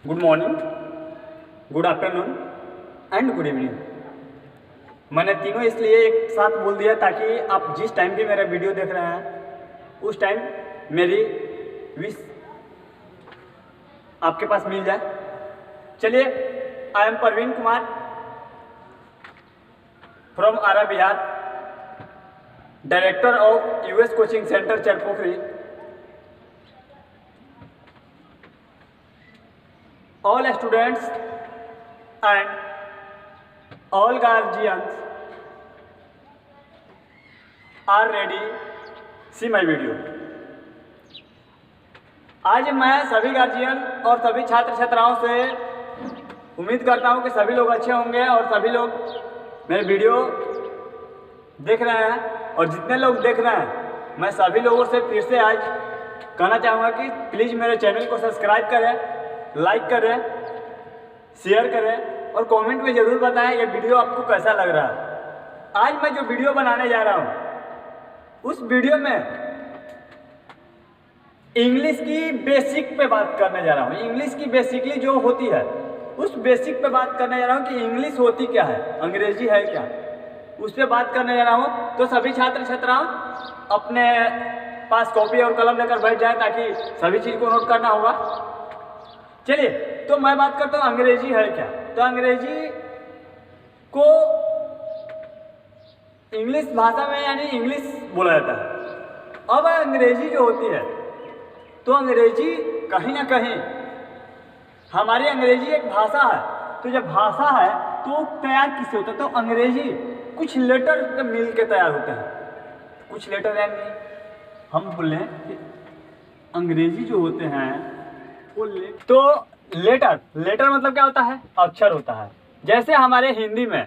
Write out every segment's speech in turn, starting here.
Good morning, good afternoon and good evening. मैंने तीनों इसलिए एक साथ बोल दिया ताकि आप जिस टाइम भी मेरा वीडियो देख रहे हैं उस टाइम मेरी विश आपके पास मिल जाए। चलिए, I am Parveen Kumar from Arrah Bihar, director of US coaching centre Charpokhari. All students and all guardians are ready, see my video। आज मैं सभी गार्जियन और सभी छात्र छात्राओं से उम्मीद करता हूं कि सभी लोग अच्छे होंगे और सभी लोग मेरे वीडियो देख रहे हैं। और जितने लोग देख रहे हैं, मैं सभी लोगों से फिर से आज कहना चाहूँगा कि प्लीज़ मेरे चैनल को सब्सक्राइब करें, लाइक करें, शेयर करें और कमेंट में ज़रूर बताएं ये वीडियो आपको कैसा लग रहा है। आज मैं जो वीडियो बनाने जा रहा हूँ उस वीडियो में इंग्लिश की बेसिक पे बात करने जा रहा हूँ। इंग्लिश की बेसिकली जो होती है उस बेसिक पे बात करने जा रहा हूँ कि इंग्लिश होती क्या है, अंग्रेजी है क्या, उस पर बात करने जा रहा हूँ। तो सभी छात्र छात्राओं अपने पास कॉपी और कलम लेकर बैठ जाए ताकि सभी चीज़ को नोट करना होगा। चलिए, तो मैं बात करता हूँ अंग्रेजी है क्या। तो अंग्रेजी को इंग्लिश भाषा में यानी इंग्लिश बोला जाता है। अब अंग्रेजी जो होती है तो अंग्रेजी कहीं ना कहीं हमारी अंग्रेजी एक भाषा है। तो जब भाषा है तो तैयार किससे होता है? तो अंग्रेजी कुछ लेटर मिल के तैयार होते हैं। कुछ लेटर यानी हम बोले कि अंग्रेजी जो होते हैं तो लेटर मतलब क्या होता है? अक्षर होता है। जैसे हमारे हिंदी में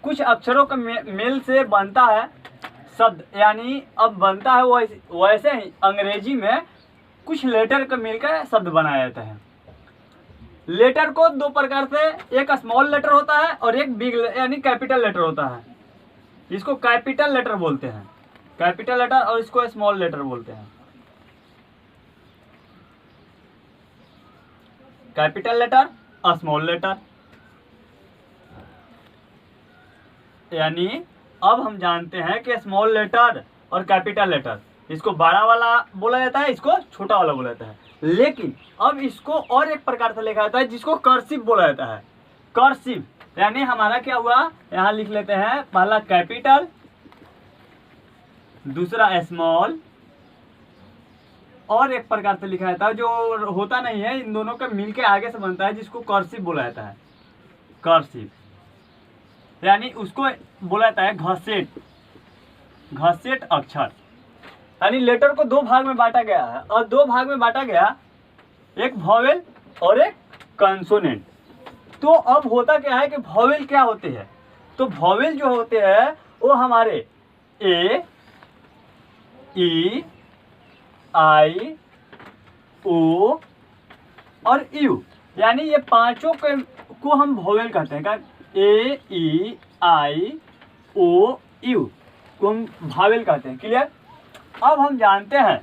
कुछ अक्षरों का मेल से बनता है शब्द, यानी अब बनता है वैसे ही अंग्रेजी में कुछ लेटर का मिलकर शब्द बनाया जाता है। लेटर को दो प्रकार से, एक स्मॉल लेटर होता है और एक बिग यानी कैपिटल लेटर होता है। इसको कैपिटल लेटर बोलते हैं, कैपिटल लेटर, और इसको स्मॉल लेटर बोलते हैं। Capital letter, small letter. यानी अब हम जानते हैं कि स्मॉल लेटर और कैपिटल लेटर, इसको बड़ा वाला बोला जाता है, इसको छोटा वाला बोला जाता है। लेकिन अब इसको और एक प्रकार से लिखा जाता है जिसको कर्सिव बोला जाता है। कर्सिव यानी हमारा क्या हुआ, यहां लिख लेते हैं, पहला कैपिटल, दूसरा स्मॉल, और एक प्रकार से लिखा जाता है जो होता नहीं है, इन दोनों का मिलके आगे से बनता है जिसको कर्सिव बोला जाता है। कर्सिव यानी उसको बोला जाता है घसेट अक्षर। यानी लेटर को दो भाग में बांटा गया है, और दो भाग में बांटा गया, एक वॉवेल और एक कंसोनेंट। तो अब होता क्या है कि वॉवेल क्या होते हैं? तो वॉवेल जो होते हैं वो हमारे ए, ई, आई, ओ और यू, यानी ये पांचों को हम वॉवेल कहते हैं। ए, ई, आई, ओ, यू को हम वॉवेल कहते हैं। क्लियर? अब हम जानते हैं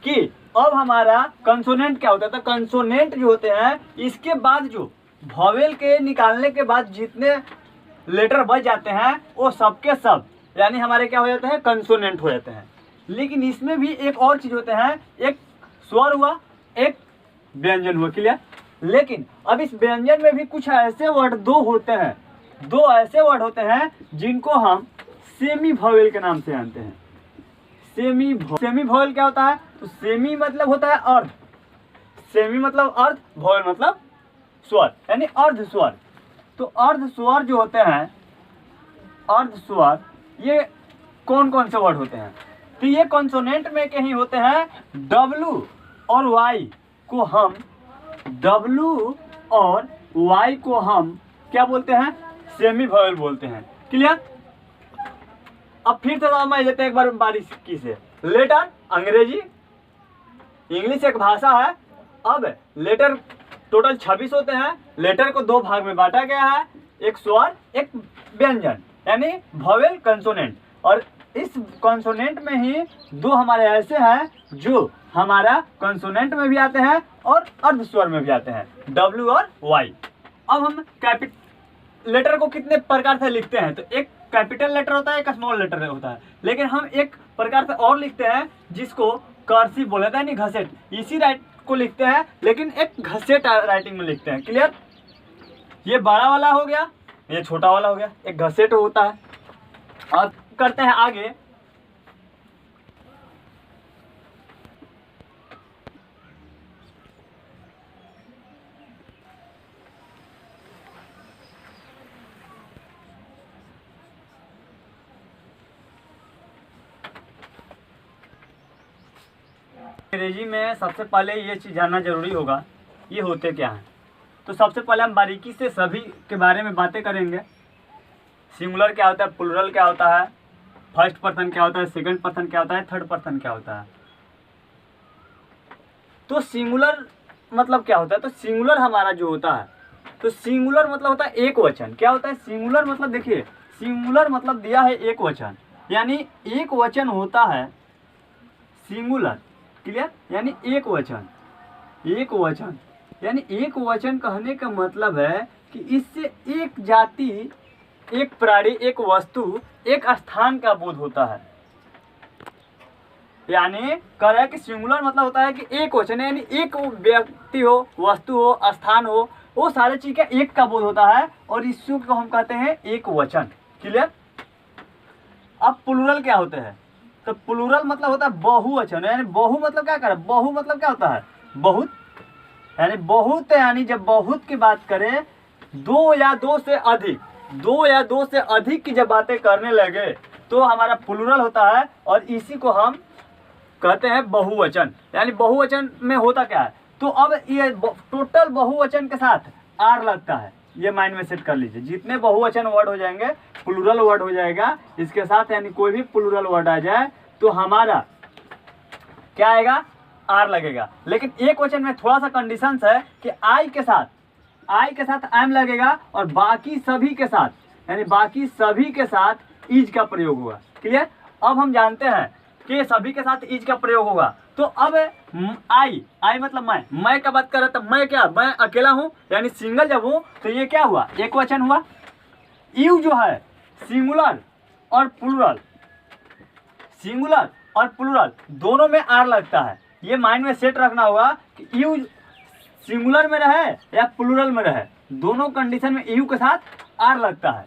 कि अब हमारा कंसोनेंट क्या होता है। तो कंसोनेंट जो होते हैं, इसके बाद जो वॉवेल के निकालने के बाद जितने लेटर बच जाते हैं वो सबके सब यानी हमारे क्या हो जाते हैं? कंसोनेंट हो जाते हैं। लेकिन इसमें भी एक और चीज होते हैं, एक स्वर हुआ, एक व्यंजन हुआ। क्लियर? लेकिन अब इस व्यंजन में भी कुछ ऐसे वर्ड दो ऐसे वर्ड होते हैं जिनको हम सेमी वॉवेल के नाम से जानते हैं। सेमी वॉवेल क्या होता है? तो सेमी मतलब होता है अर्ध, सेमी मतलब अर्ध, वॉवेल मतलब स्वर, यानी अर्ध स्वर। तो अर्ध स्वर जो होते हैं, अर्ध स्वर, ये कौन कौन से वर्ड होते हैं? तो ये कॉन्सोनेंट में कहीं होते हैं। W और Y को हम क्या बोलते हैं? सेमी वॉवेल बोलते हैं। क्लियर? अब फिर से समझ लेते हैं एक बार बारीकी से। लेटर अंग्रेजी, इंग्लिश एक भाषा है। अब लेटर टोटल 26 होते हैं। लेटर को दो भाग में बांटा गया है, एक स्वर एक व्यंजन, यानी वॉवेल कंसोनेंट। और इस कॉन्सोनेंट में ही दो हमारे ऐसे हैं जो हमारा कंसोनेंट में भी आते हैं और अर्ध स्वर में भी आते हैं, W और Y। अब हम लेटर को कितने प्रकार से लिखते हैं, तो एक कैपिटल लेटर होता है, एक स्मॉल लेटर होता है, लेकिन हम एक प्रकार से और लिखते हैं जिसको कर्सिव बोला जाता है, नहीं घसेट, इसी राइट को लिखते हैं लेकिन एक घसेट राइटिंग में लिखते हैं। क्लियर? ये बड़ा वाला हो गया, ये छोटा वाला हो गया, एक घसेट होता है। और करते हैं आगे, अंग्रेजी में सबसे पहले ये चीज़ जानना जरूरी होगा, ये होते क्या हैं। तो सबसे पहले हम बारीकी से सभी के बारे में बातें करेंगे। सिंगुलर क्या होता है, प्लूरल क्या होता है, फर्स्ट पर्सन क्या होता है, सेकंड पर्सन क्या होता है, थर्ड पर्सन क्या होता है। तो सिंगुलर मतलब क्या होता है, तो सिंगुलर हमारा जो होता है, तो सिंगुलर मतलब होता है एक वचन। क्या होता है सिंगुलर मतलब, देखिए सिंगुलर मतलब दिया है एक वचन, यानी एक वचन होता है सिंगुलर। क्लियर? यानी एक वचन, एक वचन यानी एक वचन कहने का मतलब है कि इससे एक जाति, एक प्राणी, एक वस्तु, एक स्थान का बोध होता है। यानी कह रहा है कि सिंगुलर मतलब होता है कि एक वचन, यानी एक व्यक्ति हो, वस्तु हो, स्थान हो, वो सारे चीज का एक का बोध होता है और इसको हम कहते हैं एक वचन। क्लियर? अब प्लूरल क्या होते हैं, तो प्लूरल मतलब होता है बहुवचन, यानी बहु मतलब क्या कर, बहु मतलब क्या होता है बहुत, यानी बहुत, यानी जब बहुत की बात करें, दो या दो से अधिक, दो या दो से अधिक की जब बातें करने लगे तो हमारा प्लूरल होता है और इसी को हम कहते हैं बहुवचन। यानी बहुवचन में होता क्या है, तो अब ये टोटल बहुवचन के साथ आर लगता है, ये माइंड में सेट कर लीजिए। जितने बहुवचन वर्ड हो जाएंगे प्लूरल वर्ड हो जाएगा इसके साथ, यानी कोई भी प्लूरल वर्ड आ जाए तो हमारा क्या आएगा, आर लगेगा। लेकिन एक वचन में थोड़ा सा कंडीशंस है कि आई के साथ एम लगेगा और बाकी सभी के साथ, यानी बाकी सभी के साथ इज का प्रयोग होगा। क्लियर? अब हम जानते हैं कि सभी के साथ इज का प्रयोग होगा। तो अब आई मतलब मैं का बात कर रहा था, मैं क्या, मैं अकेला हूं, यानी सिंगल जब हूं तो ये क्या हुआ, एक वचन हुआ। यू जो है सिंगुलर और प्लूरल, सिंगुलर और प्लूरल दोनों में आर लगता है। ये माइंड में सेट रखना होगा कि यू सिंगुलर में रहे या प्लूरल में रहे, दोनों कंडीशन में यू के साथ आर लगता है।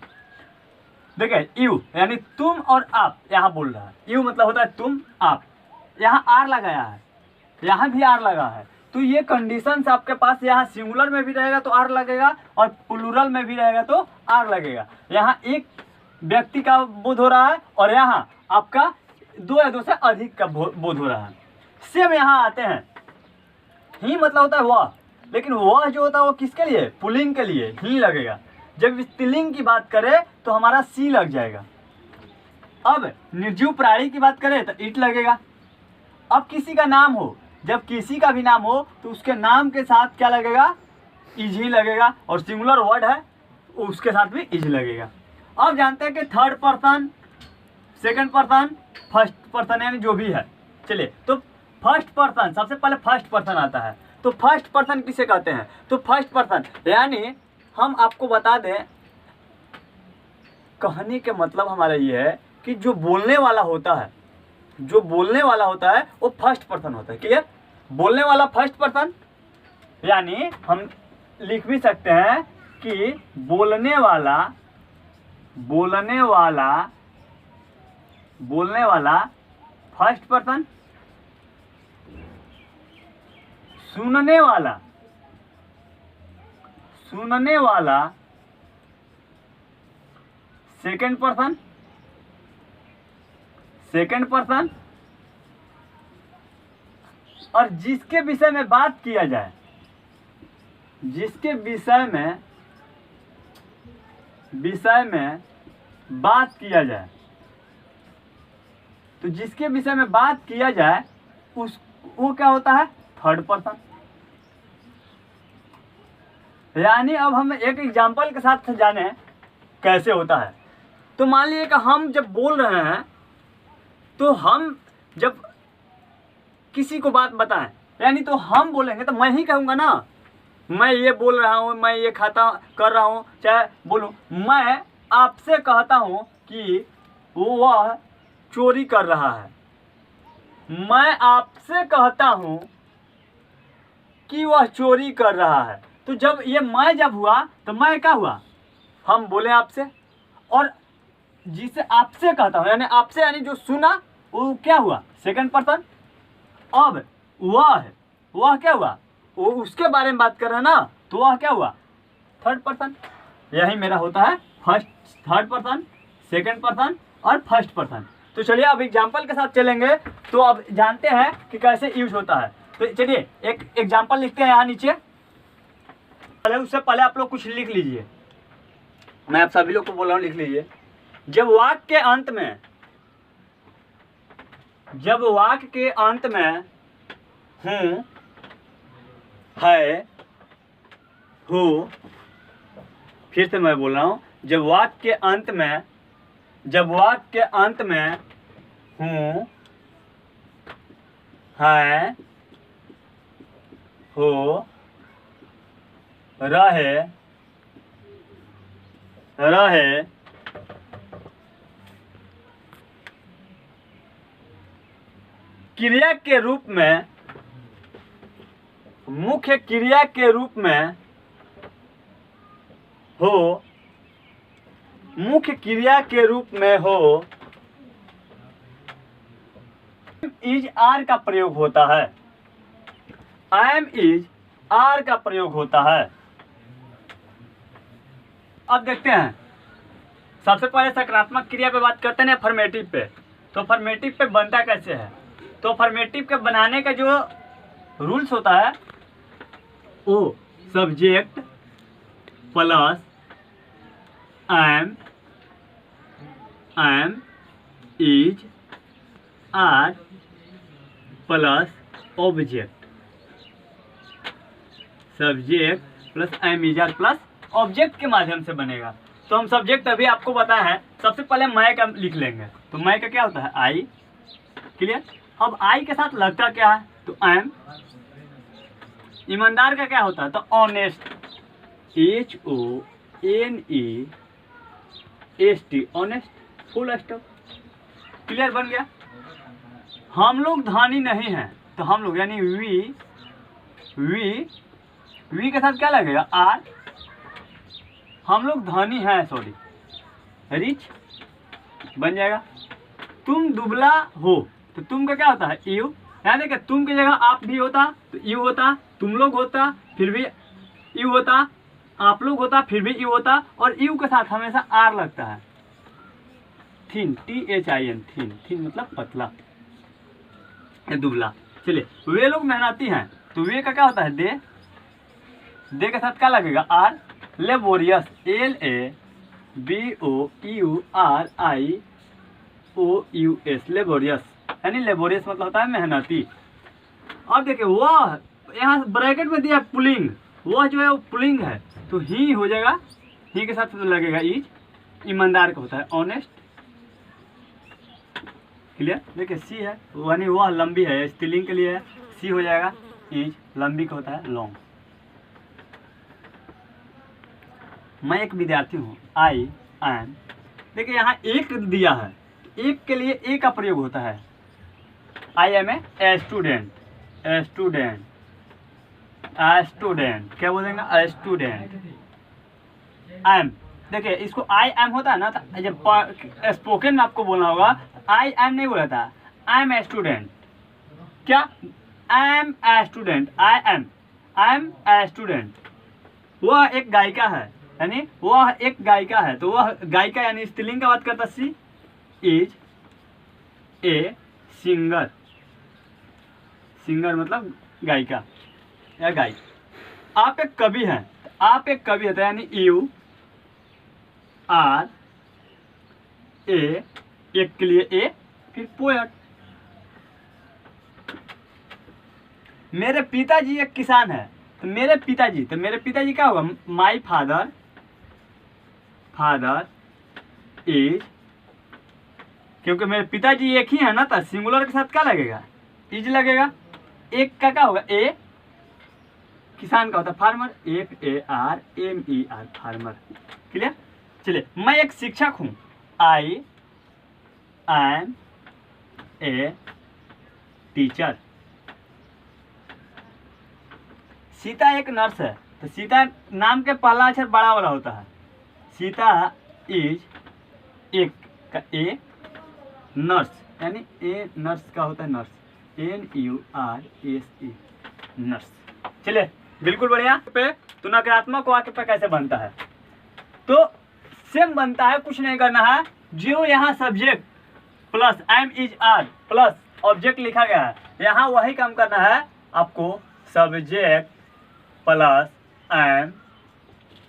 देखिए यू यानी तुम और आप, यहाँ बोल रहा है, यू मतलब होता है तुम आप, यहाँ आर लगाया है, यहाँ भी आर लगा है। तो ये कंडीशंस आपके पास, यहाँ सिंगुलर में भी रहेगा तो आर लगेगा और प्लूरल में भी रहेगा तो आर लगेगा। यहाँ एक व्यक्ति का बोध हो रहा है और यहाँ आपका दो या दो से अधिक का बोध हो रहा है। सेम यहाँ आते हैं, ही मतलब होता है वह, लेकिन वह जो होता है वो किसके लिए, पुल्लिंग के लिए ही लगेगा। जब स्त्रीलिंग की बात करें तो हमारा सी लग जाएगा। अब निर्जीव प्राणी की बात करें तो इट लगेगा। अब किसी का नाम हो, जब किसी का भी नाम हो तो उसके नाम के साथ क्या लगेगा, इज ही लगेगा, और सिंगुलर वर्ड है उसके साथ भी इज लगेगा। अब जानते हैं कि third person, second person, first person, यानी जो भी है। चलिए, तो फर्स्ट पर्सन, सबसे पहले फर्स्ट पर्सन आता है। तो फर्स्ट पर्सन किसे कहते हैं, तो फर्स्ट पर्सन यानी हम आपको बता दें, कहने के मतलब हमारा ये है कि जो बोलने वाला होता है, जो बोलने वाला होता है वो फर्स्ट पर्सन होता है। क्लियर? बोलने वाला फर्स्ट पर्सन, यानी हम लिख भी सकते हैं कि बोलने वाला फर्स्ट पर्सन, सुनने वाला सेकंड पर्सन, और जिसके विषय में बात किया जाए, जिसके विषय में बात किया जाए, तो जिसके विषय में बात किया जाए वो क्या होता है, थर्ड पर्सन। यानी अब हम एक एग्जांपल के साथ जाने कैसे होता है। तो मान लीजिए कि हम जब बोल रहे हैं तो हम जब किसी को बात बताएं, यानी तो हम बोलेंगे तो मैं ही कहूँगा ना, मैं ये बोल रहा हूँ, मैं ये खाता कर रहा हूँ, चाहे बोलूँ मैं आपसे कहता हूँ कि वह चोरी कर रहा है, मैं आपसे कहता हूँ कि वह चोरी कर रहा है। तो जब ये मैं जब हुआ तो मैं क्या हुआ, हम बोले आपसे, और जिसे आपसे कहता हूँ यानी आपसे यानी जो सुना वो क्या हुआ, सेकंड पर्सन। अब वह क्या हुआ, वो उसके बारे में बात कर रहा है ना, तो वह क्या हुआ, थर्ड पर्सन। यही मेरा होता है थर्ड पर्सन, सेकंड पर्सन और फर्स्ट पर्सन। तो चलिए अब एग्जाम्पल के साथ चलेंगे, तो अब जानते हैं कि कैसे यूज होता है। तो चलिए एक एग्जाम्पल लिखते हैं यहाँ नीचे, उससे पहले आप लोग कुछ लिख लीजिए, मैं आप सभी लोग को बोल रहा हूँ लिख लीजिए। जब वाक्य के अंत में हूँ, है, हूँ, फिर से मैं बोल रहा हूँ, जब वाक्य के अंत में हूँ, है, हो, रहे, क्रिया के रूप में, मुख्य क्रिया के रूप में हो, मुख्य क्रिया के रूप में हो, इज आर का प्रयोग होता है, एम इज आर का प्रयोग होता है। अब देखते हैं, सबसे पहले सकारात्मक क्रिया पे बात करते हैं, अफर्मेटिव पे। तो अफर्मेटिव पे बनता कैसे है, तो अफर्मेटिव के बनाने का जो रूल्स होता है वो subject plus am, is, are plus object, subject plus am is are plus object के माध्यम से बनेगा। तो हम सब्जेक्ट अभी आपको बताया है, सबसे पहले मैं का लिख लेंगे। तो मैं का क्या होता है, आई, क्लियर। अब आई के साथ लगता क्या है, तो एम। ईमानदार का क्या होता है, तो honest, HONEST, honest, full stop, clear, बन गया। हम लोग धनी नहीं हैं, तो हम लोग यानी वी के साथ क्या लगेगा, आर। हम लोग धनी हैं, सॉरी, रिच बन जाएगा। तुम दुबला हो, तो तुम का क्या होता है, यू। याद है कि तुम की जगह आप भी होता तो यू होता, तुम लोग होता फिर भी यू होता, आप लोग होता फिर भी यू होता, और यू के साथ हमेशा आर लगता है। थिन, THIN, थिन मतलब पतला, दुबला। चलिए, वे लोग मेहनती हैं, तो वे का क्या होता है, दे के साथ क्या लगेगा, आर। लेबोरियस, LABOURIOUS, लेबोरियस, यानी लेबोरियस मतलब होता है मेहनती। अब देखिए वह यहाँ ब्रैकेट में दिया पुलिंग, वह जो है वो पुलिंग है, तो ही हो जाएगा, ही के साथ लगेगा इज। ईमानदार का होता है ऑनेस्ट, क्लियर। देखिए सी है, यानी वह लंबी है, स्त्रीलिंग के लिए है, सी हो जाएगा, इज लंबी का होता है लॉन्ग। मैं एक विद्यार्थी हूँ, आई एम। देखिए यहाँ एक दिया है, एक के लिए ए का प्रयोग होता है, I am a student, student क्या बोलेंगे, स्टूडेंट। एम, देखिए इसको आई एम होता है ना, तो जब स्पोकन में आपको बोलना होगा, आई एम नहीं बोला था, आई एम ए स्टूडेंट, क्या, I am a student, I am a student. वह एक गायिका है, यानी वह एक गायिका है, तो वह गायिका यानी स्त्रीलिंग का बात करता, सी इज ए सिंगर, सिंगर मतलब गायिका या गायक। आप एक कवि हैं, आप एक कवि होता है, यानी यू आर ए, एक के लिए ए, फिर पोएट। मेरे पिताजी एक किसान है, तो मेरे पिताजी क्या होगा, माई फादर इज, क्योंकि मेरे पिताजी एक ही है ना, तो सिंगुलर के साथ क्या लगेगा, इज लगेगा। एक का क्या होगा, ए किसान का होता है फार्मर, FARMER फार्मर। क्लियर। चलिए मैं एक शिक्षक हूँ, I am a teacher. Sita एक नर्स है, तो सीता नाम के पहला अक्षर बड़ा वाला होता है। सीता इज एक का ए नर्स, यानी ए नर्स का होता है नर्स, NURSE नर्स। चलिए बिल्कुल बढ़िया। पे तो नकारात्मक वाक्य पे कैसे बनता है, तो सेम बनता है, कुछ नहीं करना है। जो यहाँ subject plus am is are plus object लिखा गया है, यहाँ वही काम करना है आपको। Subject plus am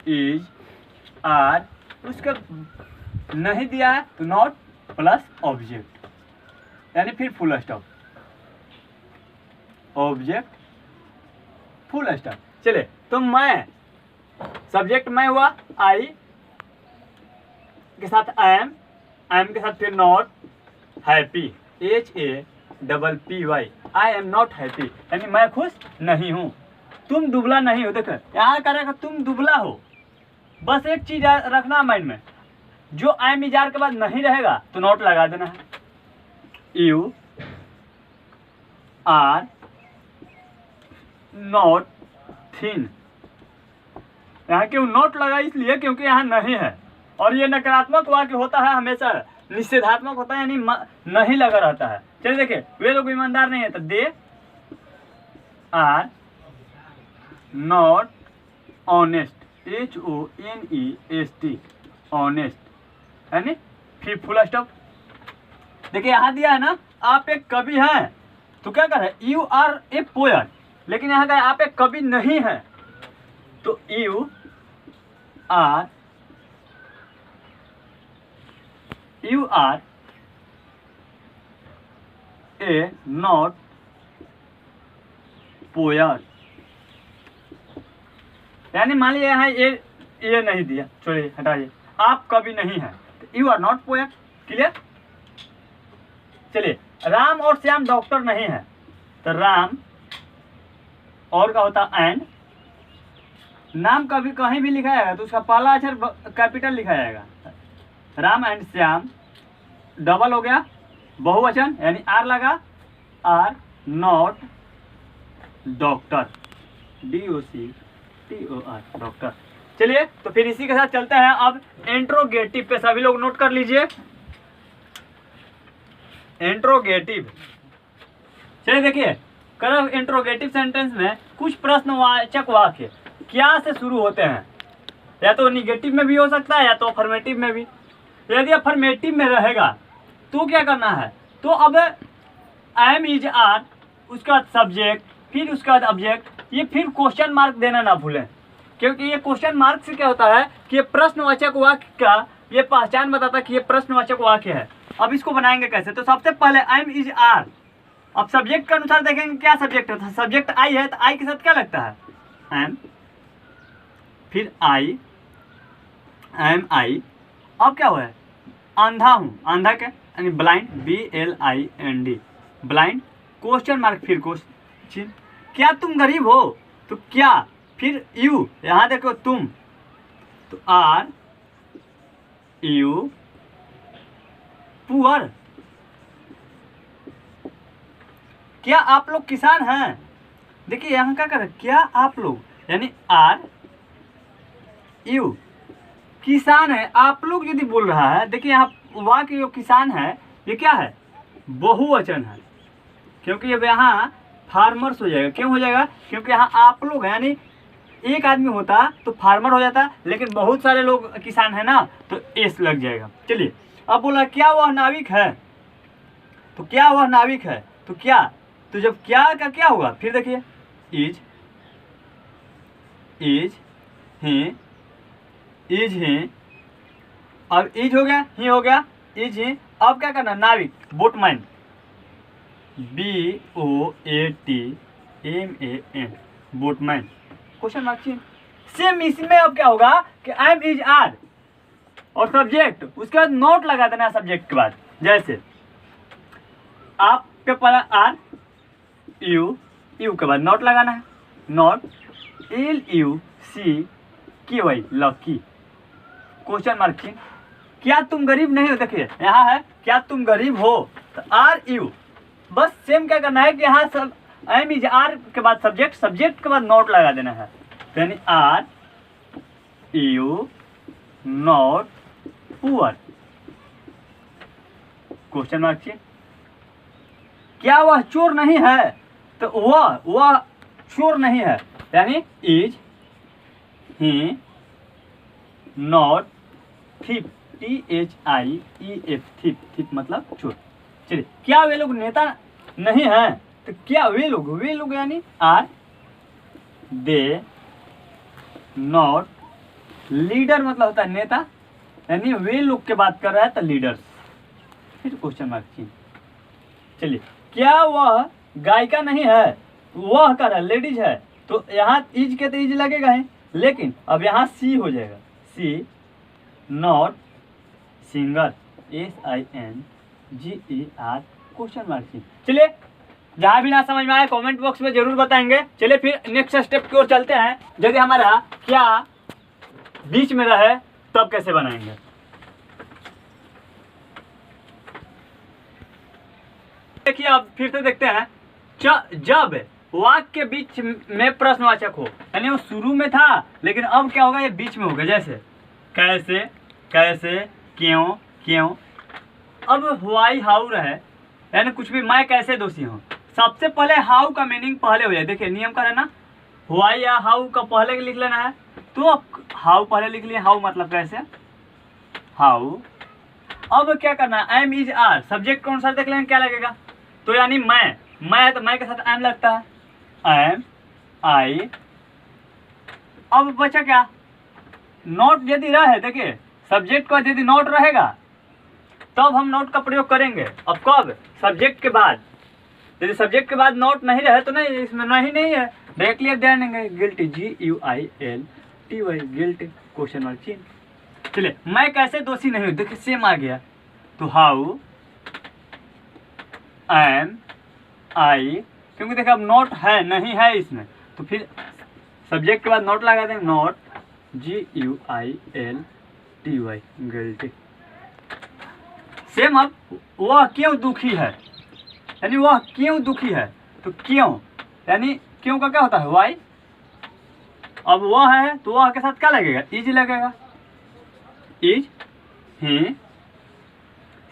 is are, उसका नहीं दिया है तो नॉट प्लस ऑब्जेक्ट, यानी फिर full stop, object full stop. चले तो मैं सब्जेक्ट मैं हुआ, आई के साथ एम के साथ फिर not happy, HAPPY, I am not happy, यानी मैं खुश नहीं हूँ। तुम दुबला नहीं हो, देखो यहाँ करेगा तुम दुबला हो। बस एक चीज रखना माइंड में, जो एम इजार के बाद नहीं रहेगा तो नॉट लगा देना है। यू आर नॉट थिन, यहाँ क्यों नोट लगा, इसलिए क्योंकि यहाँ नहीं है। और ये नकारात्मक वाक्य होता है हमेशा, निषेधात्मक होता है, यानी नहीं लगा रहता है। चलिए देखिए, वे लोग ईमानदार नहीं है, तो they are not honest, HONEST honest, यानी फिर फुल स्टॉप। देखिए यहाँ दिया है ना, आप एक कवि हैं, तो क्या कर रहे हैं, यू आर ए पोएट, लेकिन यहाँ का आप एक कवि नहीं है, तो you are a not poet, यानी मान लीजिए यहाँ ये नहीं दिया, छोड़िए हटाइए, आप कवि नहीं है, तो you are not poet. Clear. चलिए राम और श्याम डॉक्टर नहीं है, तो राम और का होता एंड, नाम कभी कहीं भी लिखा जाएगा तो उसका पहला अक्षर कैपिटल लिखा जाएगा। राम एंड श्याम डबल हो गया, बहुवचन, यानी आर लगा, are not doctor, DOCTOR doctor. चलिए तो फिर इसी के साथ चलते हैं अब इंट्रोगेटिव पे, सभी लोग नोट कर लीजिए। इंट्रोगेटिव, चलिए देखिए, कर इंट्रोगेटिव सेंटेंस में कुछ प्रश्नवाचक वाक्य क्या से शुरू होते हैं, या तो निगेटिव में भी हो सकता है या तो अफर्मेटिव में भी। यदि अफर्मेटिव में रहेगा तो क्या करना है, तो अब एम इज आर, उसका बाद सब्जेक्ट, फिर उसका बाद ऑब्जेक्ट, ये फिर क्वेश्चन मार्क देना ना भूलें, क्योंकि ये क्वेश्चन मार्क से क्या होता है कि ये प्रश्नवाचक वाक्य का ये पहचान बताता है कि ये प्रश्नवाचक वाक्य है। अब इसको बनाएंगे कैसे, तो सबसे पहले एम इज आर, अब सब्जेक्ट के अनुसार देखेंगे क्या सब्जेक्ट होता है। सब्जेक्ट आई है तो आई के साथ क्या लगता है, एम, फिर आई, एम आई। अब क्या हुआ है, अंधा हूँ, अंधा क्या, यानी blind, BLIND blind, question mark, फिर क्वेश्चन। क्या तुम गरीब हो, तो क्या, फिर यू, यहाँ देखो तुम, तो आर यू पुअर। क्या आप लोग किसान हैं, देखिए यहाँ क्या कर, क्या आप लोग, यानी आर यू किसान है, आप लोग यदि बोल रहा है, देखिए यहाँ वाक्य जो किसान है ये क्या है, बहुवचन है, क्योंकि अब यहाँ फार्मर्स हो जाएगा। क्यों हो जाएगा, क्योंकि यहाँ आप लोग, यानी एक आदमी होता तो फार्मर हो जाता, लेकिन बहुत सारे लोग किसान है ना, तो एस लग जाएगा। चलिए अब बोला क्या वह नाविक है, तो क्या वह नाविक है, तो क्या, तो जब क्या का क्या होगा, फिर देखिए इज ही, अब इज हो गया, ही हो गया, इज ही। अब क्या करना, नाविक, boatman, BOATMAN boatman, question mark चिन्ह। सेम इसमें अब क्या होगा कि एम इज आर और सब्जेक्ट, उसके बाद नोट लगा देना सब्जेक्ट के बाद। जैसे आपके पास आर यू यू के बाद नॉट लगाना है, not LUCKY lucky, question mark चिन्ह। क्या तुम गरीब नहीं हो, देखिए यहाँ है क्या तुम गरीब हो, तो आर यू, बस सेम क्या करना है कि यहाँ सब एम इज आर के बाद सब्जेक्ट, सब्जेक्ट के बाद नॉट लगा देना है, यानी are you not poor, question mark चिन्ह। क्या वह चोर नहीं है, तो वह चोर नहीं है, यानी इज ही नॉट थिप, THIEF थिप, थिप मतलब चोर। चलिए क्या वे लोग नेता नहीं है, तो क्या वे लोग यानी आर दे नॉट लीडर, मतलब होता है नेता, यानी वे लोग के बात कर रहा है तो लीडर्स, फिर क्वेश्चन मार्क चिन्ह। चलिए क्या वह गायिका नहीं है, वह कर रहा है लेडीज है, तो यहाँ इज के तो इज लगेगा है, लेकिन अब यहाँ सी हो जाएगा, C not singer, SINGER, question mark चिन्ह। चलिए जहाँ भी ना समझ में आए कमेंट बॉक्स में जरूर बताएंगे। चलिए फिर नेक्स्ट स्टेप की ओर चलते हैं, यदि हमारा क्या बीच में रहे तब कैसे बनाएंगे। देखिए अब फिर से देखते हैं, जब वाक्य के बीच में प्रश्नवाचक हो, यानी वो शुरू में था लेकिन अब क्या होगा, ये बीच में होगा, जैसे कैसे, कैसे, क्यों, क्यों। अब व्हाई हाउ रहे, यानी कुछ भी, मैं कैसे दोषी हूँ, सबसे पहले हाउ का मीनिंग पहले हो जाए। देखिए नियम का है ना, व्हाई या हाउ का पहले लिख लेना है, तो हाउ पहले लिख लिया, हाउ मतलब कैसे, हाउ। अब क्या करना है, एम इज आर, सब्जेक्ट कौन सा देख लेंगे क्या लगेगा, तो यानी मैं है तो मैं के साथ एम लगता है, एम आई। अब बचा क्या, नोट यदि रहे, देखिए सब्जेक्ट का यदि नोट रहेगा तब हम नोट का प्रयोग करेंगे। अब कब, सब्जेक्ट के बाद, यदि सब्जेक्ट के बाद नोट नहीं रहे तो नहीं, इसमें नहीं है, डायरेक्टली ध्यान देंगे, guilty, GUILTY, guilt, question mark चिन्ह। चलिए मैं कैसे दोषी नहीं हूँ, देखिए सेम आ गया, तो हाउ एम आई, क्योंकि देखिए अब नोट है नहीं है इसमें, तो फिर सब्जेक्ट के बाद नोट लगा देंगे, नोट GUILTY, गिल्टी। सेम अब वह क्यों दुखी है, यानी वह क्यों दुखी है, तो क्यों, यानी क्यों का क्या होता है, वाई। अब वह है तो वह के साथ क्या लगेगा, इज लगेगा, is he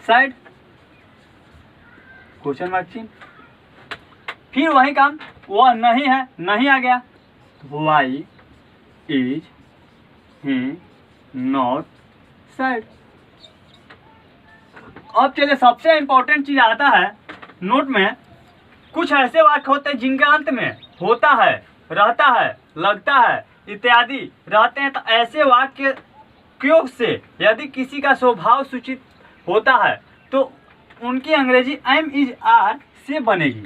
side, question mark चिन्ह। फिर वही काम, वह नहीं है, नहीं आ गया, तो why is he not sad. अब चलिए सबसे इंपॉर्टेंट चीज आता है, नोट में कुछ ऐसे वाक्य होते हैं जिनके अंत में होता है, रहता है, लगता है इत्यादि रहते हैं, तो ऐसे वाक्य क्यों से यदि किसी का स्वभाव सूचित होता है तो उनकी अंग्रेजी एम इज आर से बनेगी।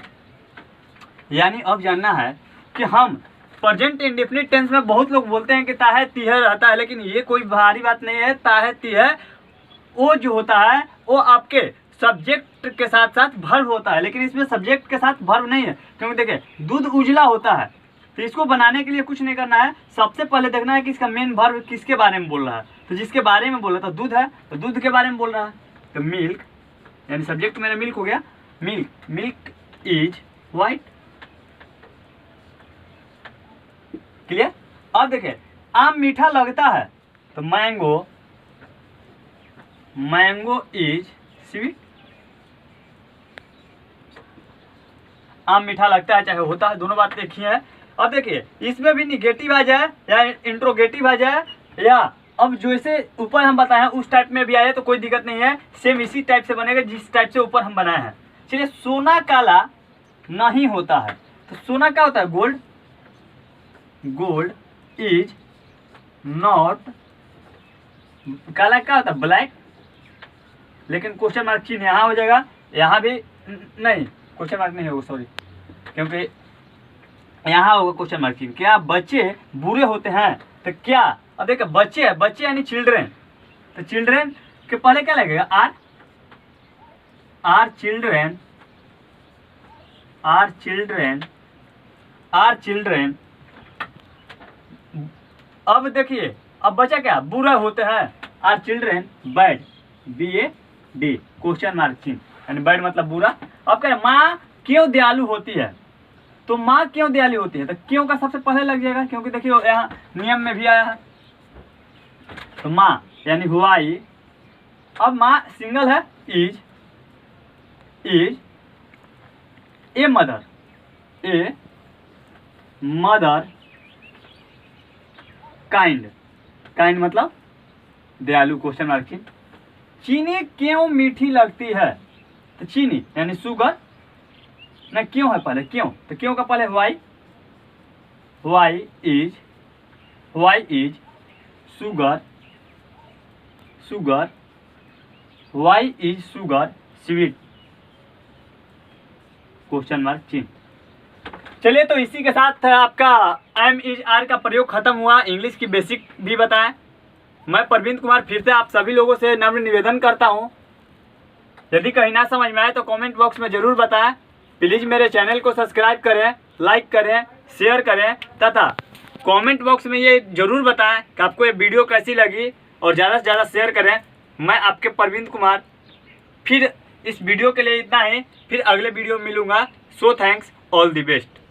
यानी अब जानना है कि हम प्रेजेंट इंडेफिनिट टेंस में बहुत लोग बोलते हैं कि ताहे तीहे रहता है, लेकिन ये कोई भारी बात नहीं है। ताहे तीहे वो जो होता है वो आपके सब्जेक्ट के साथ साथ वर्ब होता है, लेकिन इसमें सब्जेक्ट के साथ वर्ब नहीं है, क्योंकि देखिए दूध उजला होता है, तो इसको बनाने के लिए कुछ नहीं करना है, सबसे पहले देखना है कि इसका मेन वर्ब किसके बारे में बोल रहा है। तो जिसके बारे में बोल रहा था दूध है, तो दूध के बारे में बोल रहा है, तो मिल्क, यानी सब्जेक्ट मेरा मिल्क हो गया, milk, milk is white. Clear. अब देखिए आम मीठा लगता है, तो मैंगो, मैंगो इज स्वीट। आम मीठा लगता है चाहे होता है, दोनों बात देखी है। अब देखिए इसमें भी निगेटिव आ जाए या इंट्रोगेटिव आ जाए, या अब जैसे ऊपर हम बताए हैं उस टाइप में भी आए तो कोई दिक्कत नहीं है, सेम इसी टाइप से बनेगा जिस टाइप से ऊपर हम बनाए हैं। चलिए सोना काला नहीं होता है, तो सोना क्या होता है, गोल्ड, गोल्ड इज नॉट, काला क्या होता है, ब्लैक, लेकिन क्वेश्चन मार्क चिन्ह यहाँ हो जाएगा, यहाँ भी नहीं, क्वेश्चन मार्क नहीं होगा, सॉरी, क्योंकि यहाँ होगा क्वेश्चन मार्क चिन्ह। क्या बच्चे बुरे होते हैं, तो क्या, अब देखिए बच्चे है, बच्चे यानी चिल्ड्रेन, तो चिल्ड्रेन के पहले क्या लगेगा, are, are children, are children are children, अब देखिए अब बचा क्या, बुरा होते हैं, are children bad, BAD question mark चिन्ह, यानी बैड मतलब बुरा। अब कह रहे माँ क्यों दयालु होती है, तो माँ क्यों दयालु होती है, तो क्यों का सबसे पहले लग जाएगा, क्योंकि देखिए यहाँ नियम में भी आया है। तो माँ यानी व्हाई, अब माँ सिंगल है, इज ए मदर काइंड मतलब दयालु क्वेश्चन मार्क चिन्ह। चीनी क्यों मीठी लगती है, तो चीनी यानी शुगर, ना क्यों है पहले, क्यों, तो क्यों का पहले why is sugar why is sugar sweet question mark चिन्ह। चलिए तो इसी के साथ आपका एम इज आर का प्रयोग खत्म हुआ, इंग्लिश की बेसिक भी बताएं। मैं प्रवीण कुमार फिर से आप सभी लोगों से नम्र निवेदन करता हूं, यदि कहीं ना समझ में आए तो कमेंट बॉक्स में ज़रूर बताएं। प्लीज़ मेरे चैनल को सब्सक्राइब करें, लाइक करें, शेयर करें, तथा कमेंट बॉक्स में ये ज़रूर बताएं कि आपको ये वीडियो कैसी लगी, और ज़्यादा से ज़्यादा शेयर करें। मैं आपके प्रवीण कुमार, फिर इस वीडियो के लिए इतना ही, फिर अगले वीडियो में मिलूँगा। So thanks, all the best.